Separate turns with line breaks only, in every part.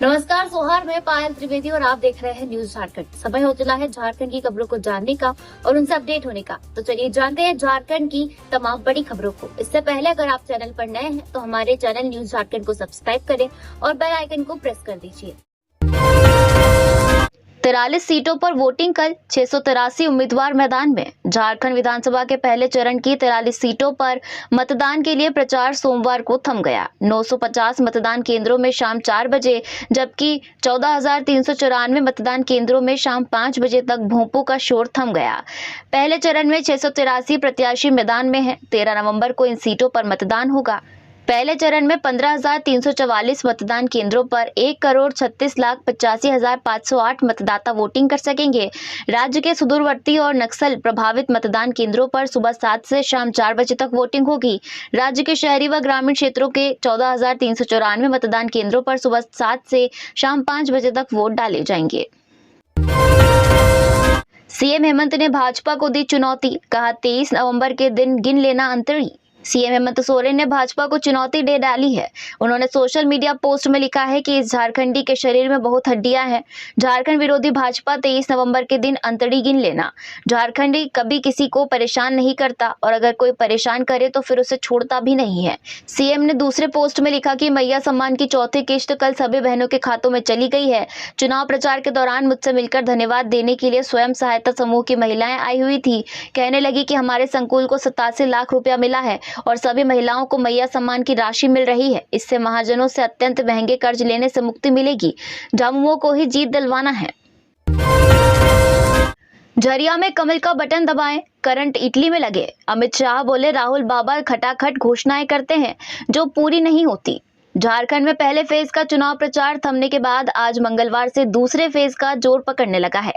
नमस्कार सोहार, मैं पायल त्रिवेदी और आप देख रहे हैं न्यूज झारखंड। समय हो चला है झारखंड की खबरों को जानने का और उनसे अपडेट होने का। तो चलिए जानते हैं झारखंड की तमाम बड़ी खबरों को। इससे पहले अगर आप चैनल पर नए हैं तो हमारे चैनल न्यूज झारखंड को सब्सक्राइब करें और बेल आइकन को प्रेस कर दीजिए। 43 सीटों पर वोटिंग कल 683 उम्मीदवार मैदान में। झारखंड विधानसभा के पहले चरण की 43 सीटों पर मतदान के लिए प्रचार सोमवार को थम गया। 950 मतदान केंद्रों में शाम 4 बजे जबकि 14,394 मतदान केंद्रों में शाम 5 बजे तक भोंपू का शोर थम गया। पहले चरण में 683 प्रत्याशी मैदान में हैं। 13 नवंबर को इन सीटों पर मतदान होगा। पहले चरण में 15,344 मतदान केंद्रों पर 1,36,85,508 मतदाता वोटिंग कर सकेंगे। राज्य के सुदूरवर्ती और नक्सल प्रभावित मतदान केंद्रों पर सुबह 7 से शाम 4 बजे तक वोटिंग होगी। राज्य के शहरी व ग्रामीण क्षेत्रों के 14,394 मतदान केंद्रों पर सुबह 7 से शाम 5 बजे तक वोट डाले जाएंगे। सीएम हेमंत ने भाजपा को दी चुनौती, कहा 23 नवंबर के दिन गिन लेना अंतरी। सीएम हेमंत सोरेन ने भाजपा को चुनौती दे डाली है। उन्होंने सोशल मीडिया पोस्ट में लिखा है कि इस झारखंडी के शरीर में बहुत हड्डियां हैं। झारखंड विरोधी भाजपा 23 नवंबर के दिन अंतड़ी गिन लेना। झारखंडी कभी किसी को परेशान नहीं करता और अगर कोई परेशान करे तो फिर उसे छोड़ता भी नहीं है। सीएम ने दूसरे पोस्ट में लिखा कि मैया सम्मान की चौथी किश्त कल सभी बहनों के खातों में चली गई है। चुनाव प्रचार के दौरान मुझसे मिलकर धन्यवाद देने के लिए स्वयं सहायता समूह की महिलाएं आई हुई थी। कहने लगी कि हमारे संकुल को 87 लाख रुपया मिला है और सभी महिलाओं को मैया सम्मान की राशि मिल रही है। इससे महाजनों से अत्यंत महंगे कर्ज लेने से मुक्ति मिलेगी। झामुमो को ही जीत दिलवाना है। झरिया में कमल का बटन दबाएं, करंट इटली में लगे। अमित शाह बोले राहुल बाबा खटाखट घोषणाएं करते हैं जो पूरी नहीं होती। झारखंड में पहले फेज का चुनाव प्रचार थमने के बाद आज मंगलवार से दूसरे फेज का जोर पकड़ने लगा है।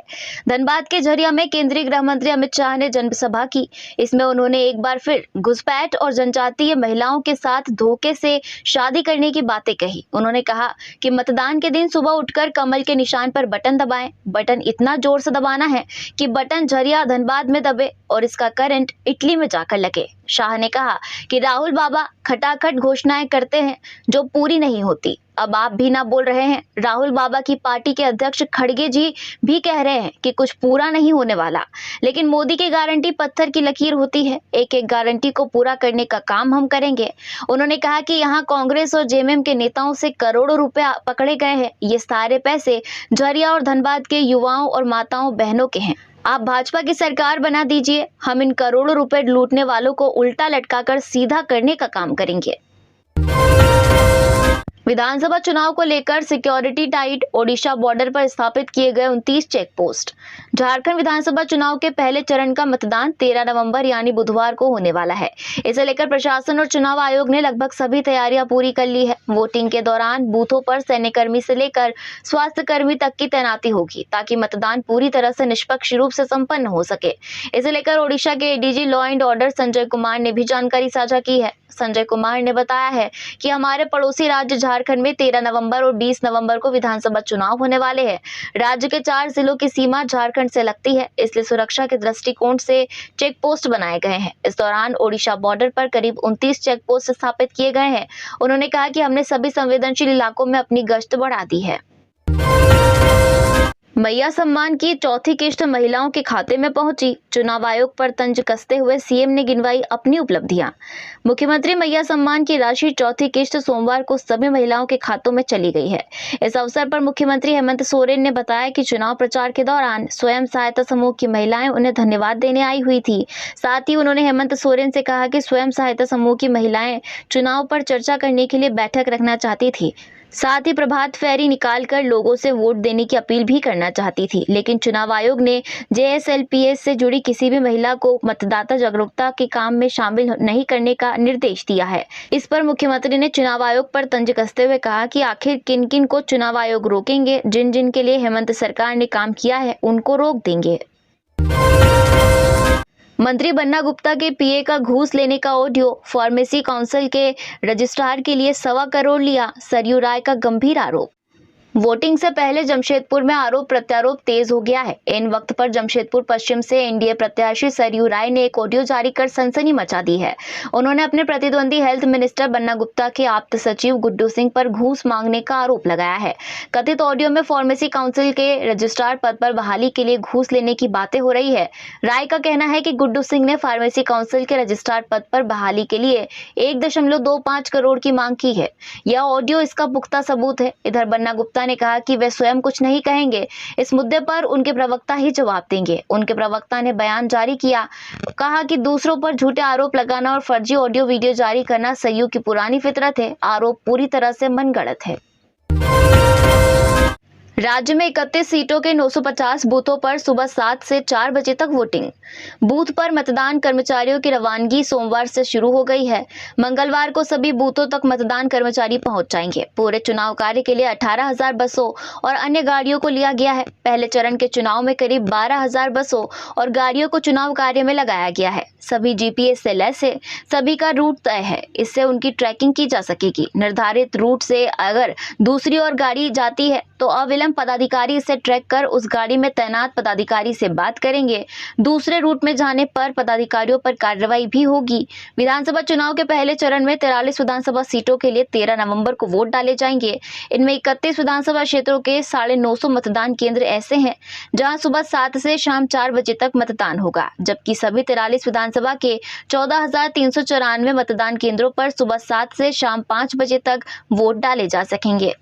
धनबाद के झरिया में केंद्रीय गृह मंत्री अमित शाह ने जनसभा की। इसमें उन्होंने एक बार फिर घुसपैठ और जनजातीय महिलाओं के साथ धोखे से शादी करने की बातें कही। उन्होंने कहा कि मतदान के दिन सुबह उठकर कमल के निशान पर बटन दबाएं। बटन इतना जोर से दबाना है कि बटन झरिया धनबाद में दबे और इसका करंट इटली में जाकर लगे। शाह ने कहा कि राहुल बाबा खटाखट घोषणाएं करते हैं जो पूरी नहीं होती। अब आप भी ना बोल रहे हैं, राहुल बाबा की पार्टी के अध्यक्ष खड़गे जी भी कह रहे हैं कि कुछ पूरा नहीं होने वाला। लेकिन मोदी की गारंटी पत्थर की लकीर होती है। एक एक गारंटी को पूरा करने का काम हम करेंगे। उन्होंने कहा कि यहाँ कांग्रेस और जेएमएम के नेताओं से करोड़ों रुपया पकड़े गए हैं। ये सारे पैसे झरिया और धनबाद के युवाओं और माताओं बहनों के हैं। आप भाजपा की सरकार बना दीजिए, हम इन करोड़ों रुपए लूटने वालों को उल्टा लटकाकर सीधा करने का काम करेंगे। विधानसभा चुनाव को लेकर सिक्योरिटी टाइट, ओडिशा बॉर्डर पर स्थापित किए गए 29 चेक पोस्ट। झारखंड विधानसभा चुनाव के पहले चरण का मतदान 13 नवंबर यानी बुधवार को होने वाला है। इसे लेकर प्रशासन और चुनाव आयोग ने लगभग सभी तैयारियां पूरी कर ली है। वोटिंग के दौरान बूथों पर सैन्यकर्मी से लेकर स्वास्थ्य कर्मी तक की तैनाती होगी ताकि मतदान पूरी तरह से निष्पक्ष रूप से संपन्न हो सके। इसे लेकर ओडिशा के ADG law and order Sanjay Kumar ने भी जानकारी साझा की है। संजय कुमार ने बताया है कि हमारे पड़ोसी राज्य झारखंड में 13 नवंबर और 20 नवंबर को विधानसभा चुनाव होने वाले हैं। राज्य के 4 जिलों की सीमा झारखंड से लगती है, इसलिए सुरक्षा के दृष्टिकोण से चेक पोस्ट बनाए गए हैं। इस दौरान ओडिशा बॉर्डर पर करीब 29 चेक पोस्ट स्थापित किए गए हैं। उन्होंने कहा कि हमने सभी संवेदनशील इलाकों में अपनी गश्त बढ़ा दी है। मैया सम्मान की चौथी किश्त महिलाओं के खाते में पहुंची। चुनाव आयोग पर तंज कसते हुए सीएम ने गिनवाई अपनी उपलब्धियां। मुख्यमंत्री मैया सम्मान की राशि चौथी किश्त सोमवार को सभी महिलाओं के खातों में चली गई है। इस अवसर पर मुख्यमंत्री हेमंत सोरेन ने बताया कि चुनाव प्रचार के दौरान स्वयं सहायता समूह की महिलाएं उन्हें धन्यवाद देने आई हुई थी। साथ ही उन्होंने हेमंत सोरेन से कहा कि स्वयं सहायता समूह की महिलाएं चुनाव पर चर्चा करने के लिए बैठक रखना चाहती थी। साथ ही प्रभात फेरी निकालकर लोगों से वोट देने की अपील भी करना चाहती थी, लेकिन चुनाव आयोग ने जेएसएलपीएस से जुड़ी किसी भी महिला को मतदाता जागरूकता के काम में शामिल नहीं करने का निर्देश दिया है। इस पर मुख्यमंत्री ने चुनाव आयोग पर तंज कसते हुए कहा कि आखिर किन किन को चुनाव आयोग रोकेंगे। जिन जिन के लिए हेमंत सरकार ने काम किया है उनको रोक देंगे। मंत्री बन्ना गुप्ता के पीए का घूस लेने का ऑडियो। फार्मेसी काउंसिल के रजिस्ट्रार के लिए 1.25 करोड़ लिया, सरयू राय का गंभीर आरोप। वोटिंग से पहले जमशेदपुर में आरोप प्रत्यारोप तेज हो गया है। इन वक्त पर जमशेदपुर पश्चिम से एनडीए प्रत्याशी सरयू राय ने एक ऑडियो जारी कर सनसनी मचा दी है। उन्होंने अपने प्रतिद्वंदी हेल्थ मिनिस्टर बन्ना गुप्ता के आप्त सचिव गुड्डू सिंह पर घूस मांगने का आरोप लगाया है। कथित ऑडियो में फार्मेसी काउंसिल के रजिस्ट्रार पद पर बहाली के लिए घूस लेने की बातें हो रही है। राय का कहना है कि गुड्डू सिंह ने फार्मेसी काउंसिल के रजिस्ट्रार पद पर बहाली के लिए 1.25 करोड़ की मांग की है। यह ऑडियो इसका पुख्ता सबूत है। इधर बन्ना गुप्ता ने कहा कि वे स्वयं कुछ नहीं कहेंगे, इस मुद्दे पर उनके प्रवक्ता ही जवाब देंगे। उनके प्रवक्ता ने बयान जारी किया, कहा कि दूसरों पर झूठे आरोप लगाना और फर्जी ऑडियो वीडियो जारी करना सरयू की पुरानी फितरत है। आरोप पूरी तरह से मनगढ़ंत है। राज्य में 31 सीटों के 950 बूथों पर सुबह 7 से 4 बजे तक वोटिंग। बूथ पर मतदान कर्मचारियों की रवानगी सोमवार से शुरू हो गई है। मंगलवार को सभी बूथों तक मतदान कर्मचारी पहुंच जाएंगे। पूरे चुनाव कार्य के लिए 18,000 बसों और अन्य गाड़ियों को लिया गया है। पहले चरण के चुनाव में करीब 12,000 बसों और गाड़ियों को चुनाव कार्य में लगाया गया है। सभी जीपीएस से लैस है। सभी का रूट तय है, इससे उनकी ट्रैकिंग की जा सकेगी। निर्धारित रूट से अगर दूसरी ओर गाड़ी जाती है तो अविलंब पदाधिकारी इसे ट्रैक कर उस गाड़ी में तैनात पदाधिकारी से बात करेंगे। दूसरे रूट में जाने पर पदाधिकारियों पर कार्रवाई भी होगी। विधानसभा चुनाव के पहले चरण में 43 विधानसभा सीटों के लिए 13 नवंबर को वोट डाले जाएंगे। इनमें 31 विधानसभा क्षेत्रों के 950 मतदान केंद्र ऐसे हैं जहां सुबह 7 से शाम 4 बजे तक मतदान होगा, जबकि सभी 43 विधानसभा के 14,394 मतदान केंद्रों पर सुबह 7 से शाम 5 बजे तक वोट डाले जा सकेंगे।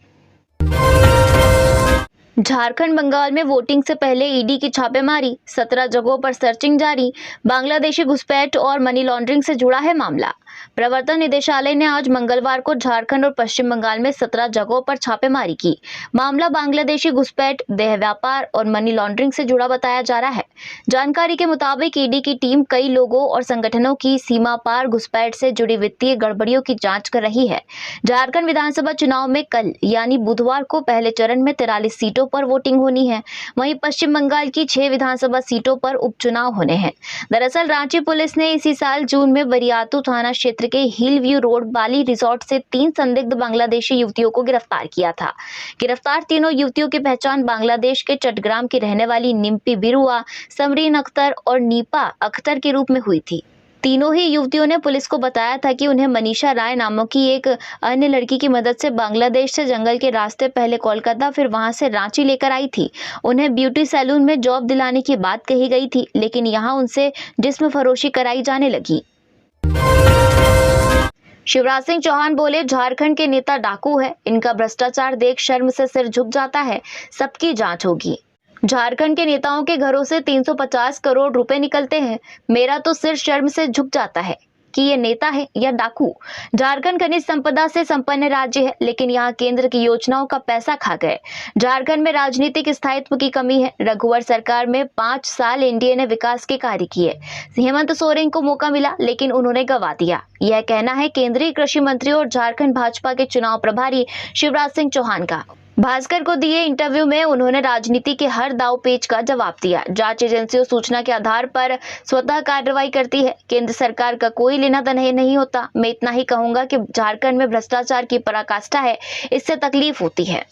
झारखंड बंगाल में वोटिंग से पहले ईडी की छापेमारी, 17 जगहों पर सर्चिंग जारी। बांग्लादेशी घुसपैठ और मनी लॉन्ड्रिंग से जुड़ा है मामला। प्रवर्तन निदेशालय ने आज मंगलवार को झारखंड और पश्चिम बंगाल में 17 जगहों पर छापेमारी की। मामला बांग्लादेशी घुसपैठ, देह व्यापार और मनी लॉन्ड्रिंग से जुड़ा बताया जा रहा है। जानकारी के मुताबिक ईडी की टीम कई लोगों और संगठनों की सीमा पार घुसपैठ से जुड़ी वित्तीय गड़बड़ियों की जांच कर रही है। झारखंड विधानसभा चुनाव में कल यानी बुधवार को पहले चरण में 43 सीटों पर वोटिंग होनी है। वहीं पश्चिम बंगाल की 6 विधानसभा सीटों पर उपचुनाव होने हैं। दरअसल रांची पुलिस ने इसी साल जून में बरियातू थाना क्षेत्र के हिल व्यू रोड बाली रिजॉर्ट से 3 संदिग्ध बांग्लादेशी युवतियों को गिरफ्तार किया था। गिरफ्तार तीनों युवतियों की पहचान बांग्लादेश के चट्टग्राम की रहने वाली निम्पी बिरुआ, समरीन अख्तर और नीपा अख्तर के रूप में हुई थी। तीनों ही युवतियों ने पुलिस को बताया था कि उन्हें मनीषा राय नामक की एक अन्य लड़की की मदद से बांग्लादेश से जंगल के रास्ते पहले कोलकाता फिर वहां से रांची लेकर आई थी। उन्हें ब्यूटी सैलून में जॉब दिलाने की बात कही गई थी, लेकिन यहां उनसे जिस्म फरोशी कराई जाने लगी। शिवराज सिंह चौहान बोले, झारखंड के नेता डाकू है, इनका भ्रष्टाचार देख शर्म से सिर झुक जाता है, सबकी जांच होगी। झारखंड के नेताओं के घरों से 350 करोड़ रुपए निकलते हैं, मेरा तो सिर शर्म से झुक जाता है कि ये नेता है या डाकू। झारखंड खनिज संपदा से संपन्न राज्य है, लेकिन यहाँ केंद्र की योजनाओं का पैसा खा गए। झारखंड में राजनीतिक स्थायित्व की कमी है। रघुवर सरकार में 5 साल एनडीए ने विकास के कार्य किए। हेमंत सोरेन को मौका मिला, लेकिन उन्होंने गंवा दिया। यह कहना है केंद्रीय कृषि मंत्री और झारखंड भाजपा के चुनाव प्रभारी शिवराज सिंह चौहान का। भास्कर को दिए इंटरव्यू में उन्होंने राजनीति के हर दाव पेच का जवाब दिया। जांच एजेंसियों सूचना के आधार पर स्वतः कार्रवाई करती है। केंद्र सरकार का कोई लेना देना नहीं होता। मैं इतना ही कहूंगा कि झारखंड में भ्रष्टाचार की पराकाष्ठा है, इससे तकलीफ होती है।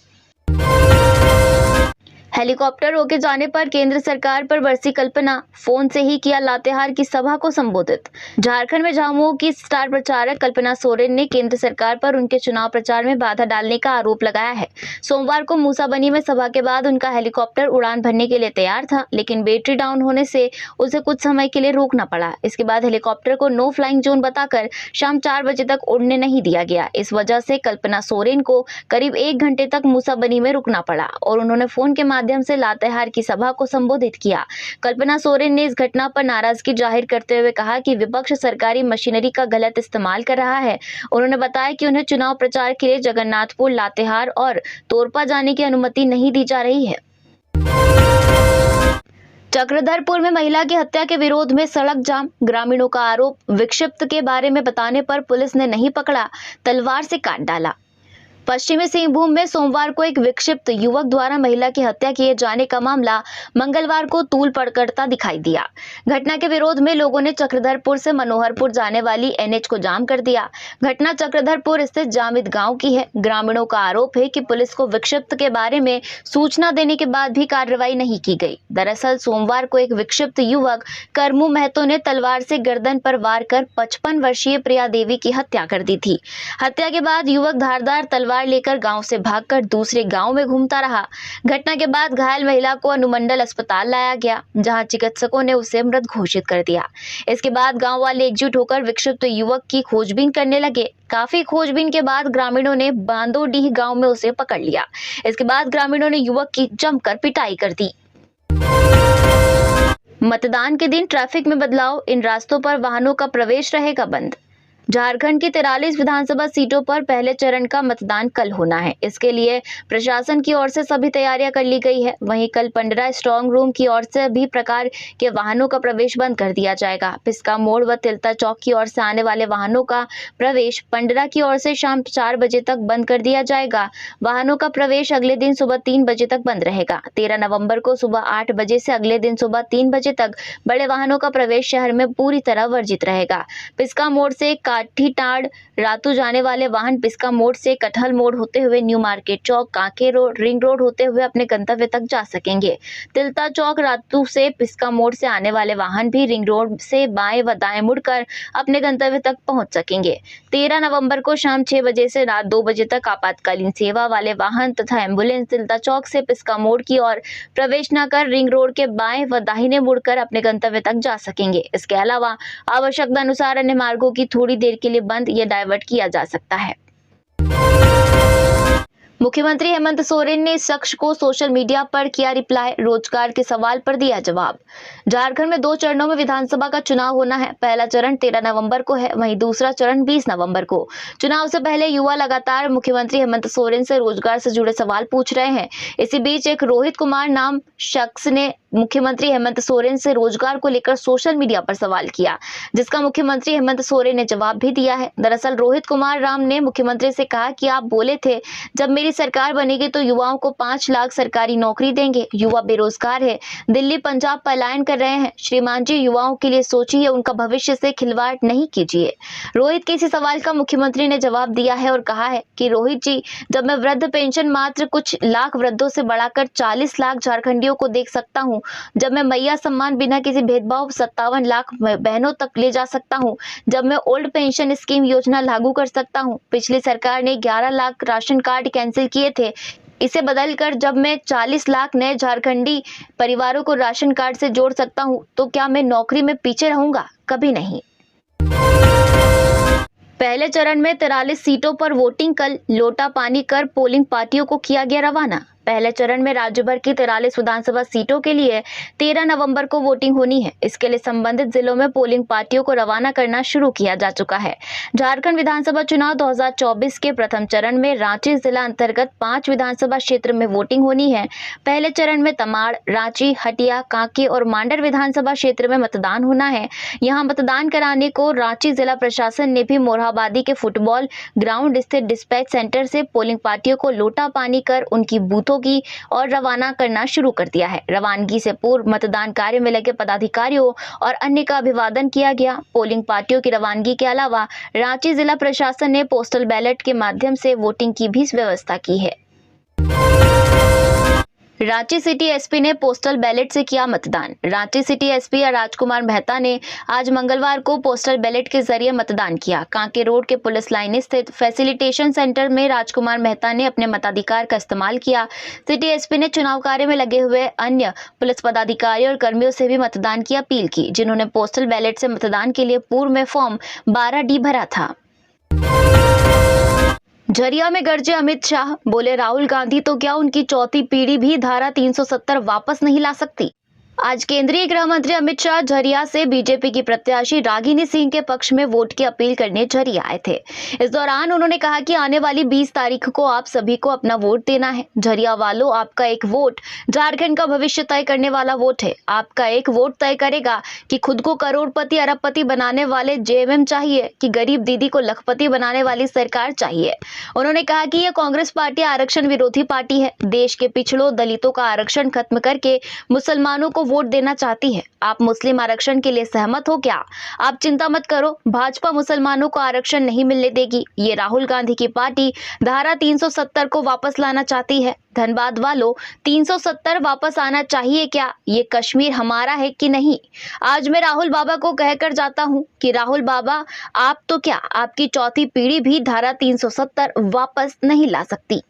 हेलीकॉप्टर रोके जाने पर केंद्र सरकार पर बरसी कल्पना, फोन से ही किया लातेहार की सभा को संबोधित। झारखंड में झामुमो की स्टार प्रचारक कल्पना सोरेन ने केंद्र सरकार पर उनके चुनाव प्रचार में बाधा डालने का आरोप लगाया है। सोमवार को मूसाबनी में सभा के बाद उनका हेलीकॉप्टर उड़ान भरने के लिए तैयार था, लेकिन बैटरी डाउन होने से उसे कुछ समय के लिए रोकना पड़ा। इसके बाद हेलीकॉप्टर को नो फ्लाइंग जोन बताकर शाम 4 बजे तक उड़ने नहीं दिया गया। इस वजह से कल्पना सोरेन को करीब 1 घंटे तक मूसाबनी में रुकना पड़ा और उन्होंने फोन के माध्यम से लातेहार की सभा को संबोधित किया। कल्पना सोरेन ने इस घटना पर नाराजगी जाहिर करते हुए कहा कि विपक्ष सरकारी मशीनरी का गलत इस्तेमाल कर रहा है। उन्होंने बताया कि उन्हें चुनाव प्रचार के लिए जगन्नाथपुर, लातेहार और तोरपा जाने की अनुमति नहीं दी जा रही है। चक्रधरपुर में महिला की हत्या के विरोध में सड़क जाम, ग्रामीणों का आरोप, विक्षिप्त के बारे में बताने पर पुलिस ने नहीं पकड़ा, तलवार से काट डाला। पश्चिमी सिंहभूम में सोमवार को एक विक्षिप्त युवक द्वारा महिला की हत्या किए जाने का मामला मंगलवार को तूल पकड़ता दिखाई दिया। घटना के विरोध में लोगों ने चक्रधरपुर से मनोहरपुर जाने वाली एनएच को जाम कर दिया। घटना चक्रधरपुर स्थित जामिद गांव की है। ग्रामीणों का आरोप है कि पुलिस को विक्षिप्त के बारे में सूचना देने के बाद भी कार्रवाई नहीं की गई। दरअसल सोमवार को एक विक्षिप्त युवक करमू महतो ने तलवार से गर्दन पर वार कर 55 वर्षीय प्रिया देवी की हत्या कर दी थी। हत्या के बाद युवक धारदार तलवार लेकर गांव से भागकर दूसरे गांव में घूमता रहा। घटना के बाद घायल महिला को अनुमंडल अस्पताल लाया गया, जहां चिकित्सकों ने उसे मृत घोषित कर दिया। इसके बाद गांव वाले एकजुट होकर विक्षिप्त युवक की खोजबीन करने लगे। काफी खोजबीन के बाद ग्रामीणों ने बांदोडीह गांव में उसे पकड़ लिया। इसके बाद ग्रामीणों ने युवक की जमकर पिटाई कर दी। मतदान के दिन ट्रैफिक में बदलाव, इन रास्तों पर वाहनों का प्रवेश रहेगा बंद। झारखंड की 43 विधानसभा सीटों पर पहले चरण का मतदान कल होना है। इसके लिए प्रशासन की ओर से सभी तैयारियां कर ली गई है। वहीं कल पंडरा स्ट्रांग रूम की ओर से भी प्रकार के वाहनों का प्रवेश बंद कर दिया जाएगा। पिस्का मोड़ व तिलता चौक की ओर से आने वाले वाहनों का प्रवेश पंडरा की ओर से शाम 4 बजे तक बंद कर दिया जाएगा। वाहनों का प्रवेश अगले दिन सुबह 3 बजे तक बंद रहेगा। 13 नवम्बर को सुबह 8 बजे से अगले दिन सुबह 3 बजे तक बड़े वाहनों का प्रवेश शहर में पूरी तरह वर्जित रहेगा। पिस्का मोड़ से काठीटाड़ रातू जाने वाले वाहन पिस्का मोड़ से कटहल मोड़ होते हुए न्यू मार्केट चौक, कांके रोड, रिंग रोड होते हुए अपने गंतव्य तक जा सकेंगे। तिलता चौक रातू से पिस्का मोड़ से आने वाले वाहन भी रिंग रोड से बाएं व दाएं मुड़कर अपने गंतव्य तक पहुंच सकेंगे। 13 नवंबर को शाम 6 बजे से रात 2 बजे तक आपातकालीन सेवा वाले वाहन तथा एम्बुलेंस तिलता चौक से पिस्का मोड़ की ओर प्रवेश न कर रिंग रोड के बाएं व दाहिने मुड़कर अपने गंतव्य तक जा सकेंगे। इसके अलावा आवश्यकता अनुसार अन्य मार्गों की थोड़ी देर के लिए बंद या डाइवर्ट किया जा सकता है। मुख्यमंत्री हेमंत सोरेन ने इस शख्स को सोशल मीडिया पर किया रिप्लाई, रोजगार के सवाल पर दिया जवाब। झारखंड में 2 चरणों में विधानसभा का चुनाव होना है। पहला चरण 13 नवंबर को है, वहीं दूसरा चरण 20 नवंबर को। चुनाव से पहले युवा लगातार मुख्यमंत्री हेमंत सोरेन से रोजगार से जुड़े सवाल पूछ रहे हैं। इसी बीच एक रोहित कुमार नाम शख्स ने मुख्यमंत्री हेमंत सोरेन से रोजगार को लेकर सोशल मीडिया पर सवाल किया, जिसका मुख्यमंत्री हेमंत सोरेन ने जवाब भी दिया है। दरअसल रोहित कुमार राम ने मुख्यमंत्री से कहा कि आप बोले थे जब मेरी सरकार बनेगी तो युवाओं को 5 लाख सरकारी नौकरी देंगे। युवा बेरोजगार है, दिल्ली पंजाब पलायन कर रहे हैं। श्रीमान जी, युवाओं के लिए सोचिए, उनका भविष्य से खिलवाड़ नहीं कीजिए। रोहित के इसी सवाल का मुख्यमंत्री ने जवाब दिया है और कहा है कि रोहित जी, जब मैं वृद्ध पेंशन मात्र कुछ लाख वृद्धों से बढ़ाकर 40 लाख झारखंडियों को देख सकता हूँ, जब मैं मैया सम्मान बिना किसी भेदभाव 57 लाख बहनों तक ले जा सकता हूं, जब मैं ओल्ड पेंशन स्कीम योजना लागू कर सकता हूं, पिछली सरकार ने 11 लाख राशन कार्ड कैंसिल किए थे, इसे बदलकर जब मैं 40 लाख नए झारखंडी परिवारों को राशन कार्ड से जोड़ सकता हूं, तो क्या मैं नौकरी में पीछे रहूंगा? कभी नहीं। पहले चरण में 43 सीटों पर वोटिंग, कल लोटा पानी कर पोलिंग पार्टियों को किया गया रवाना। पहले चरण में राज्य भर की 43 विधानसभा सीटों के लिए 13 नवंबर को वोटिंग होनी है। इसके लिए संबंधित जिलों में पोलिंग पार्टियों को रवाना करना शुरू किया जा चुका है। झारखंड विधानसभा चुनाव 2024 के प्रथम चरण में रांची जिला अंतर्गत 5 विधानसभा क्षेत्र में वोटिंग होनी है। पहले चरण में तमाड़, रांची, हटिया, कांके और मांडर विधानसभा क्षेत्र में मतदान होना है। यहाँ मतदान कराने को रांची जिला प्रशासन ने भी मोरहाबादी के फुटबॉल ग्राउंड स्थित डिस्पैच सेंटर से पोलिंग पार्टियों को लोटा पानी कर उनकी बूथों की और रवाना करना शुरू कर दिया है। रवानगी से पूर्व मतदान कार्य में लगे पदाधिकारियों और अन्य का अभिवादन किया गया। पोलिंग पार्टियों की रवानगी के अलावा रांची जिला प्रशासन ने पोस्टल बैलेट के माध्यम से वोटिंग की भी व्यवस्था की है। रांची सिटी एसपी ने पोस्टल बैलेट से किया मतदान। रांची सिटी एसपी राजकुमार मेहता ने आज मंगलवार को पोस्टल बैलेट के जरिए मतदान किया। कांके रोड के पुलिस लाइन स्थित फैसिलिटेशन सेंटर में राजकुमार मेहता ने अपने मताधिकार का इस्तेमाल किया। सिटी एसपी ने चुनाव कार्य में लगे हुए अन्य पुलिस पदाधिकारियों और कर्मियों से भी मतदान की अपील की, जिन्होंने पोस्टल बैलेट से मतदान के लिए पूर्व में फॉर्म 12D भरा था। झरिया में गरजे अमित शाह, बोले राहुल गांधी तो क्या उनकी चौथी पीढ़ी भी धारा 370 वापस नहीं ला सकती। आज केंद्रीय गृह मंत्री अमित शाह झरिया से बीजेपी की प्रत्याशी रागिनी सिंह के पक्ष में वोट की अपील करने झरिया आए थे। इस दौरान उन्होंने कहा कि आने वाली 20 तारीख को आप सभी को अपना वोट देना है। झरिया वालों, आपका एक वोट झारखंड का भविष्य तय करने वाला वोट है। आपका एक वोट तय करेगा कि खुद को करोड़पति अरबपति बनाने वाले जेएमएम चाहिए कि गरीब दीदी को लखपति बनाने वाली सरकार चाहिए। उन्होंने कहा कि यह कांग्रेस पार्टी आरक्षण विरोधी पार्टी है। देश के पिछड़ों, दलितों का आरक्षण खत्म करके मुसलमानों को वोट देना चाहती है। आप मुस्लिम आरक्षण के लिए सहमत हो क्या? आप चिंता मत करो, भाजपा मुसलमानों को आरक्षण नहीं मिलने देगी। ये राहुल गांधी की पार्टी धारा 370 को वापस लाना चाहती है। धनबाद वालों, 370 वापस आना चाहिए क्या? ये कश्मीर हमारा है कि नहीं? आज मैं राहुल बाबा को कहकर जाता हूं कि राहुल बाबा, आप तो क्या, आपकी चौथी पीढ़ी भी धारा 370 वापस नहीं ला सकती।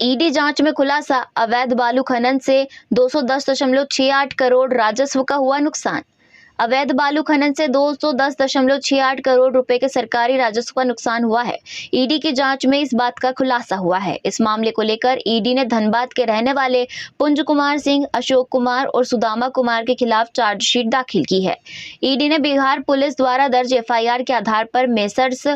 ईडी जांच में खुलासा, अवैध बालू खनन से 210.68 करोड़ राजस्व का हुआ नुकसान। अवैध बालू खनन से 210.68 करोड़ रुपए के सरकारी राजस्व का नुकसान हुआ है। ईडी की जांच में इस बात का खुलासा हुआ है। इस मामले को लेकर ईडी ने धनबाद के रहने वाले पुंज कुमार सिंह, अशोक कुमार और सुदामा कुमार के खिलाफ चार्जशीट दाखिल की है। ईडी ने बिहार पुलिस द्वारा दर्ज एफआईआर के आधार पर messrs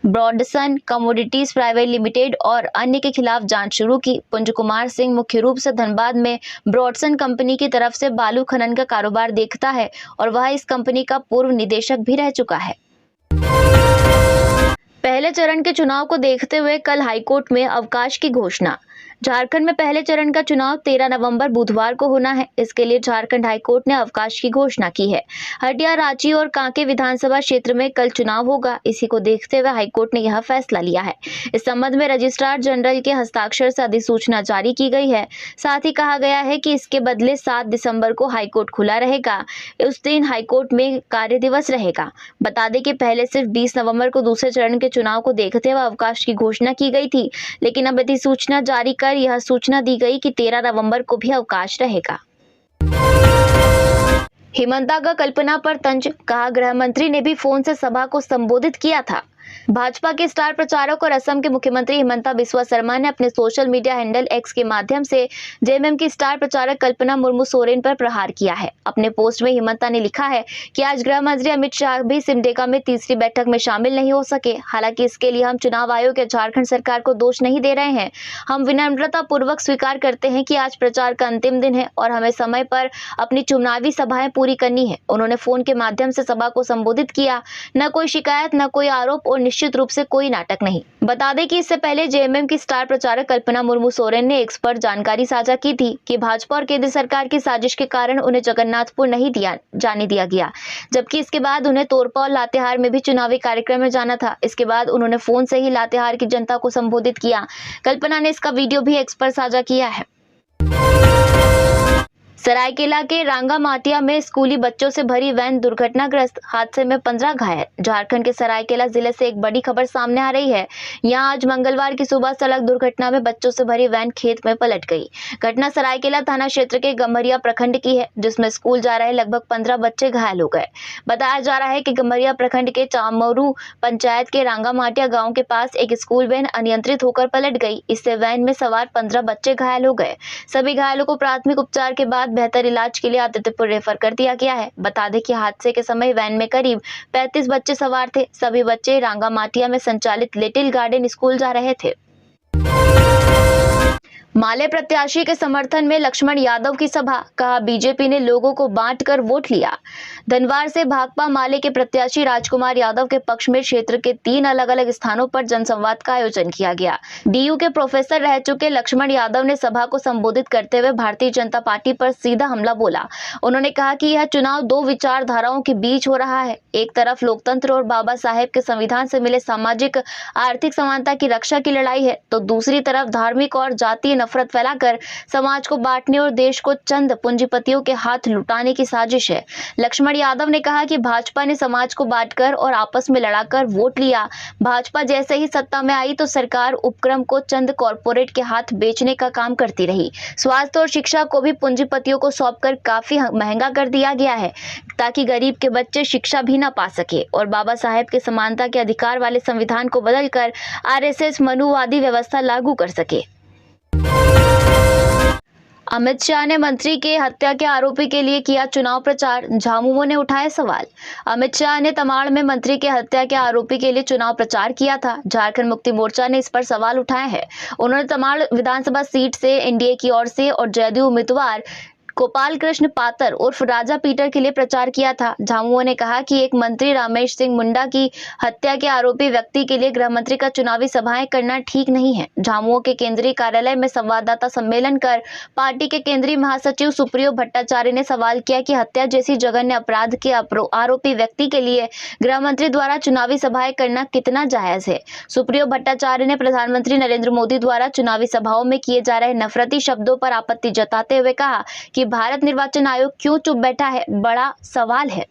Brodson commodities private limited और अन्य के खिलाफ जांच शुरू की। पुंज कुमार सिंह मुख्य रूप से धनबाद में ब्रॉडसन कंपनी की तरफ से बालू खनन का कारोबार देखता है और वह इस कंपनी का पूर्व निदेशक भी रह चुका है। पहले चरण के चुनाव को देखते हुए कल हाईकोर्ट में अवकाश की घोषणा। झारखंड में पहले चरण का चुनाव 13 नवंबर बुधवार को होना है। इसके लिए झारखंड हाईकोर्ट ने अवकाश की घोषणा की है। हटिया, रांची और कांके विधानसभा क्षेत्र में कल चुनाव होगा। इसी को देखते हुए हाईकोर्ट ने यह फैसला लिया है। इस संबंध में रजिस्ट्रार जनरल के हस्ताक्षर से अधिसूचना जारी की गई है। साथ ही कहा गया है कि इसके बदले 7 दिसंबर को हाईकोर्ट खुला रहेगा। उस दिन हाईकोर्ट में कार्य दिवस रहेगा। बता दें कि पहले सिर्फ 20 नवंबर को दूसरे चरण के चुनाव को देखते हुए अवकाश की घोषणा की गई थी, लेकिन अब अधिसूचना जारी कर यह सूचना दी गई कि 13 नवंबर को भी अवकाश रहेगा। हिमंता का कल्पना पर तंज, कहा गृह मंत्री ने भी फोन से सभा को संबोधित किया था। भाजपा के स्टार प्रचारक और असम के मुख्यमंत्री हिमंता बिस्वा शर्मा ने अपने सोशल मीडिया हैंडल एक्स के माध्यम से जेएमएम की स्टार प्रचारक कल्पना मुर्मू सोरेन पर प्रहार किया है। अपने पोस्ट में हिमंता ने लिखा है कि आज गृह मंत्री अमित शाह भी सिमडेगा में तीसरी बैठक में शामिल नहीं हो सके। हालांकि इसके लिए हम चुनाव आयोग या झारखंड सरकार को दोष नहीं दे रहे हैं। हम विनम्रता पूर्वक स्वीकार करते हैं कि आज प्रचार का अंतिम दिन है और हमें समय पर अपनी चुनावी सभाएं पूरी करनी है। उन्होंने फोन के माध्यम से सभा को संबोधित किया। न कोई शिकायत, न कोई आरोप और निश्चित रूप से कोई नाटक नहीं। बता दें कि इससे पहले जेएमएम की स्टार प्रचारक कल्पना मुर्मू सोरेन ने एक्स पर जानकारी साझा की थी कि भाजपा और केंद्र सरकार की साजिश के कारण उन्हें जगन्नाथपुर नहीं जाने दिया गया, जबकि इसके बाद उन्हें तोरपा और लातेहार में भी चुनावी कार्यक्रम में जाना था। इसके बाद उन्होंने फोन से ही लातेहार की जनता को संबोधित किया। कल्पना ने इसका वीडियो भी एक्स पर साझा किया है। सरायकेला के रांगामाटिया में स्कूली बच्चों से भरी वैन दुर्घटनाग्रस्त, हादसे में 15 घायल। झारखंड के सरायकेला जिले से एक बड़ी खबर सामने आ रही है। यहां आज मंगलवार की सुबह सड़क दुर्घटना में बच्चों से भरी वैन खेत में पलट गई। घटना सरायकेला थाना क्षेत्र के गम्हरिया प्रखंड की है, जिसमें स्कूल जा रहे लगभग 15 बच्चे घायल हो गए। बताया जा रहा है कि गम्हरिया प्रखंड के चामरू पंचायत के रांगामाटिया गाँव के पास एक स्कूल वैन अनियंत्रित होकर पलट गई। इससे वैन में सवार 15 बच्चे घायल हो गए। सभी घायलों को प्राथमिक उपचार के बाद बेहतर इलाज के लिए आदित्यपुर रेफर कर दिया गया है। बता दें कि हादसे के समय वैन में करीब 35 बच्चे सवार थे। सभी बच्चे रांगामाटिया में संचालित लिटिल गार्डन स्कूल जा रहे थे। माले प्रत्याशी के समर्थन में लक्ष्मण यादव की सभा, कहा बीजेपी ने लोगों को बांटकर वोट लिया। धनबाद से भाकपा माले के प्रत्याशी राजकुमार यादव के पक्ष में क्षेत्र के 3 अलग अलग स्थानों पर जनसंवाद का आयोजन किया गया। डीयू के प्रोफेसर रह चुके लक्ष्मण यादव ने सभा को संबोधित करते हुए भारतीय जनता पार्टी पर सीधा हमला बोला। उन्होंने कहा कि यह चुनाव 2 विचारधाराओं के बीच हो रहा है। एक तरफ लोकतंत्र और बाबा साहेब के संविधान से मिले सामाजिक आर्थिक समानता की रक्षा की लड़ाई है, तो दूसरी तरफ धार्मिक और जातीय नफरत फैलाकर समाज को बांटने और देश को चंद पूंजीपतियों के हाथ लुटाने की साजिश है। लक्ष्मण यादव ने कहा कि भाजपा ने समाज को बांटकर और आपस में लड़ाकर वोट लिया। भाजपा जैसे ही सत्ता में आई तो सरकार उपक्रम को चंद कॉरपोरेट के हाथ बेचने का काम करती रही। स्वास्थ्य और शिक्षा को भी पूंजीपतियों को सौंपकर काफी महंगा कर दिया गया है, ताकि गरीब के बच्चे शिक्षा भी न पा सके और बाबा साहेब के समानता के अधिकार वाले संविधान को बदलकर आरएसएस मनुवादी व्यवस्था लागू कर सके। अमित शाह ने मंत्री के हत्या के आरोपी के लिए किया चुनाव प्रचार, झामुमो ने उठाए सवाल। अमित शाह ने तमाड़ में मंत्री के हत्या के आरोपी के लिए चुनाव प्रचार किया था। झारखंड मुक्ति मोर्चा ने इस पर सवाल उठाए हैं। उन्होंने तमाड़ विधानसभा सीट से एनडीए की ओर से और जदयू उम्मीदवार गोपाल कृष्ण पातर उर्फ राजा पीटर के लिए प्रचार किया था। झामुमो ने कहा कि एक मंत्री रामेश सिंह मुंडा की हत्या के आरोपी व्यक्ति के लिए गृह मंत्री का चुनावी सभाएं करना ठीक नहीं है। झामुमो के केंद्रीय कार्यालय में संवाददाता सम्मेलन कर पार्टी के केंद्रीय महासचिव सुप्रियो भट्टाचार्य ने सवाल किया कि हत्या जैसी जघन्य अपराध के आरोपी व्यक्ति के लिए गृह मंत्री द्वारा चुनावी सभाएं करना कितना जायज है। सुप्रियो भट्टाचार्य ने प्रधानमंत्री नरेंद्र मोदी द्वारा चुनावी सभाओं में किए जा रहे नफरती शब्दों पर आपत्ति जताते हुए कहा कि भारत निर्वाचन आयोग क्यों चुप बैठा है, बड़ा सवाल है।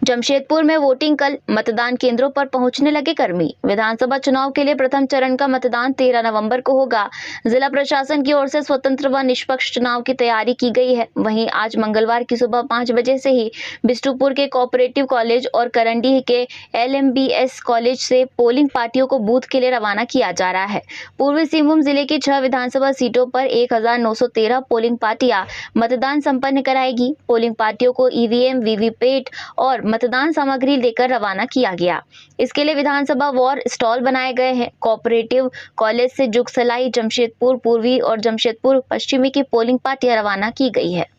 जमशेदपुर में वोटिंग कल, मतदान केंद्रों पर पहुंचने लगे कर्मी। विधानसभा चुनाव के लिए प्रथम चरण का मतदान 13 नवंबर को होगा। जिला प्रशासन की ओर से स्वतंत्र व निष्पक्ष चुनाव की तैयारी की गई है। वहीं आज मंगलवार की सुबह 5 बजे से ही बिष्टुपुर के कोऑपरेटिव कॉलेज और करंडी के LMBS कॉलेज से पोलिंग पार्टियों को बूथ के लिए रवाना किया जा रहा है। पूर्वी सिंहभूम जिले की 6 विधानसभा सीटों पर 1913 पोलिंग पार्टियां मतदान संपन्न कराएगी। पोलिंग पार्टियों को EVM, VVPAT और मतदान सामग्री लेकर रवाना किया गया। इसके लिए विधानसभा वॉर स्टॉल बनाए गए हैं। कोऑपरेटिव कॉलेज से जुगसलाई, जमशेदपुर पूर्वी और जमशेदपुर पश्चिमी की पोलिंग पार्टियां रवाना की गई है।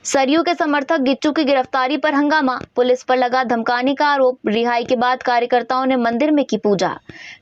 सरयू के समर्थक गिच्चू की गिरफ्तारी पर हंगामा, पुलिस पर लगा धमकाने का आरोप। रिहाई के बाद कार्यकर्ताओं ने मंदिर में की पूजा।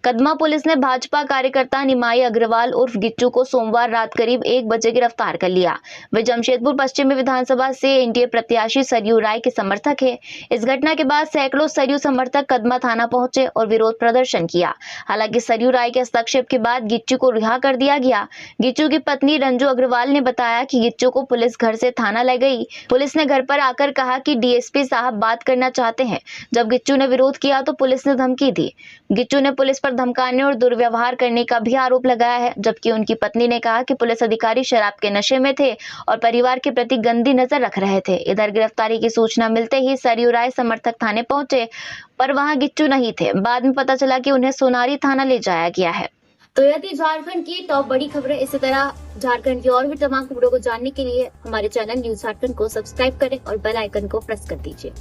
कदमा पुलिस ने भाजपा कार्यकर्ता निमाई अग्रवाल उर्फ गिच्चू को सोमवार रात करीब 1 बजे गिरफ्तार कर लिया। वे जमशेदपुर पश्चिमी विधानसभा से एनडीए प्रत्याशी सरयू राय के समर्थक है। इस घटना के बाद सैकड़ों सरयू समर्थक कदमा थाना पहुंचे और विरोध प्रदर्शन किया। हालांकि सरयू राय के हस्तक्षेप के बाद गिच्चू को रिहा कर दिया गया। गिच्चू की पत्नी रंजू अग्रवाल ने बताया कि गिच्चू को पुलिस घर से थाना ले गई। पुलिस ने घर पर आकर कहा कि डीएसपी साहब बात करना चाहते हैं। जब गिच्चू ने विरोध किया तो पुलिस ने धमकी दी। गिच्चू ने पुलिस पर धमकाने और दुर्व्यवहार करने का भी आरोप लगाया है, जबकि उनकी पत्नी ने कहा कि पुलिस अधिकारी शराब के नशे में थे और परिवार के प्रति गंदी नजर रख रहे थे। इधर गिरफ्तारी की सूचना मिलते ही सरयू राय समर्थक थाने पहुंचे, पर वहां गिच्चू नहीं थे। बाद में पता चला कि उन्हें सोनारी थाना ले जाया गया है।
तो यदि झारखंड की टॉप बड़ी खबरें इसी तरह झारखंड की और भी तमाम खबरों को जानने के लिए हमारे चैनल न्यूज झारखंड को सब्सक्राइब करें और बेल आइकन को प्रेस कर दीजिए।